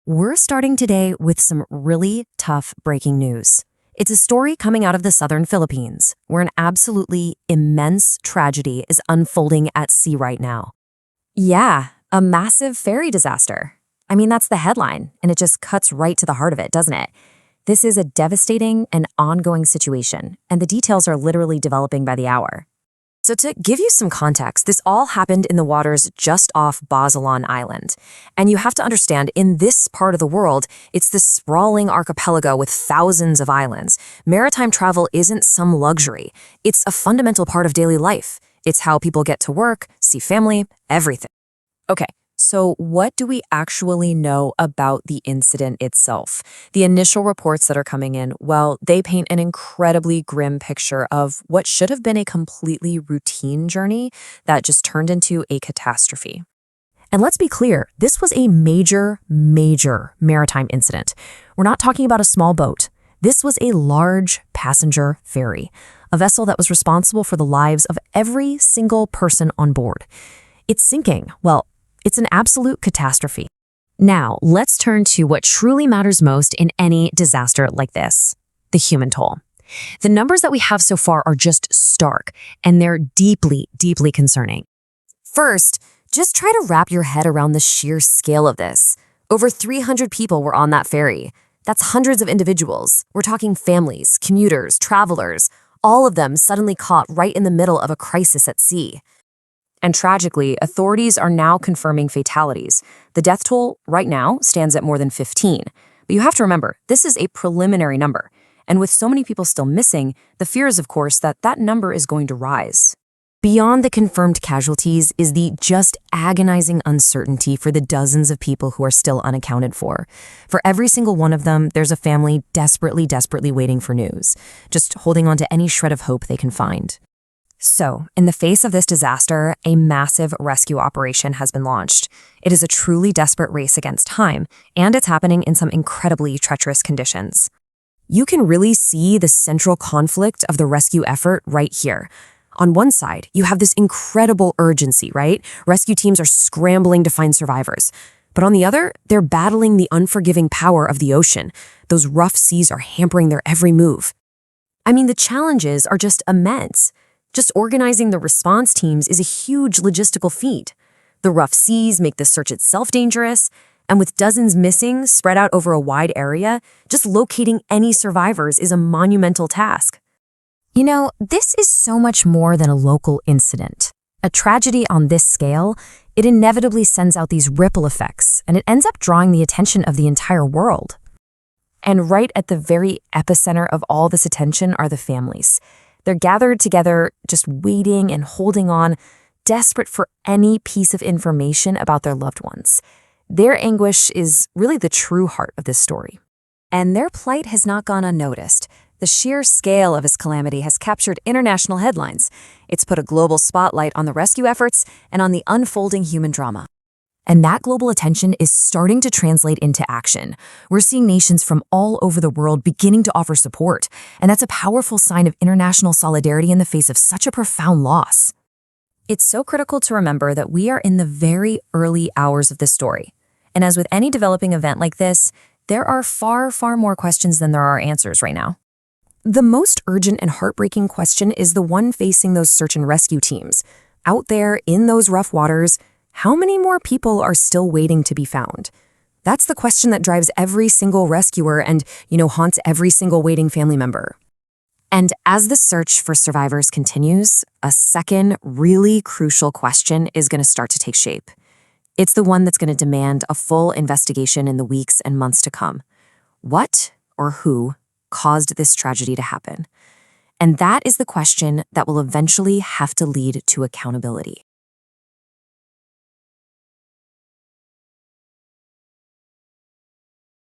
We're starting today with some really tough breaking news. It's a story coming out of the southern Philippines, where an absolutely immense tragedy is unfolding at sea right now. Yeah, a massive ferry disaster. I mean, that's the headline, and it just cuts right to the heart of it, doesn't it? This is a devastating and ongoing situation, and the details are literally developing by the hour. So to give you some context, this all happened in the waters just off Jolo Island. And you have to understand, in this part of the world, it's this sprawling archipelago with thousands of islands. Maritime travel isn't some luxury. It's a fundamental part of daily life. It's how people get to work, see family, everything. Okay, so what do we actually know about the incident itself? The initial reports that are coming in, well, they paint an incredibly grim picture of what should have been a completely routine journey that just turned into a catastrophe. And let's be clear, this was a major maritime incident. We're not talking about a small boat. This was a large passenger ferry, a vessel that was responsible for the lives of every single person on board. It's sinking. Well, it's an absolute catastrophe. Now, let's turn to what truly matters most in any disaster like this: the human toll. The numbers that we have so far are just stark, and they're deeply concerning. First, just try to wrap your head around the sheer scale of this. Over 300 people were on that ferry. That's hundreds of individuals. We're talking families, commuters, travelers, all of them suddenly caught right in the middle of a crisis at sea. And tragically, authorities are now confirming fatalities. The death toll right now stands at more than 15. But you have to remember, this is a preliminary number. And with so many people still missing, the fear is, of course, that that number is going to rise. Beyond the confirmed casualties is the just agonizing uncertainty for the dozens of people who are still unaccounted for. For every single one of them, there's a family desperately waiting for news, just holding on to any shred of hope they can find. So, in the face of this disaster, a massive rescue operation has been launched. It is a truly desperate race against time, and it's happening in some incredibly treacherous conditions. You can really see the central conflict of the rescue effort right here. On one side, you have this incredible urgency, right? Rescue teams are scrambling to find survivors. But on the other, they're battling the unforgiving power of the ocean. Those rough seas are hampering their every move. I mean, the challenges are just immense. Just organizing the response teams is a huge logistical feat. The rough seas make the search itself dangerous, and with dozens missing spread out over a wide area, just locating any survivors is a monumental task. You know, this is so much more than a local incident. A tragedy on this scale, it inevitably sends out these ripple effects, and it ends up drawing the attention of the entire world. And right at the very epicenter of all this attention are the families. They're gathered together, just waiting and holding on, desperate for any piece of information about their loved ones. Their anguish is really the true heart of this story. And their plight has not gone unnoticed. The sheer scale of this calamity has captured international headlines. It's put a global spotlight on the rescue efforts and on the unfolding human drama. And that global attention is starting to translate into action. We're seeing nations from all over the world beginning to offer support, and that's a powerful sign of international solidarity in the face of such a profound loss. It's so critical to remember that we are in the very early hours of this story. And as with any developing event like this, there are far more questions than there are answers right now. The most urgent and heartbreaking question is the one facing those search and rescue teams. Out there in those rough waters, how many more people are still waiting to be found? That's the question that drives every single rescuer and, haunts every single waiting family member. And as the search for survivors continues, a second really crucial question is going to start to take shape. It's the one that's going to demand a full investigation in the weeks and months to come. What or who caused this tragedy to happen? And that is the question that will eventually have to lead to accountability.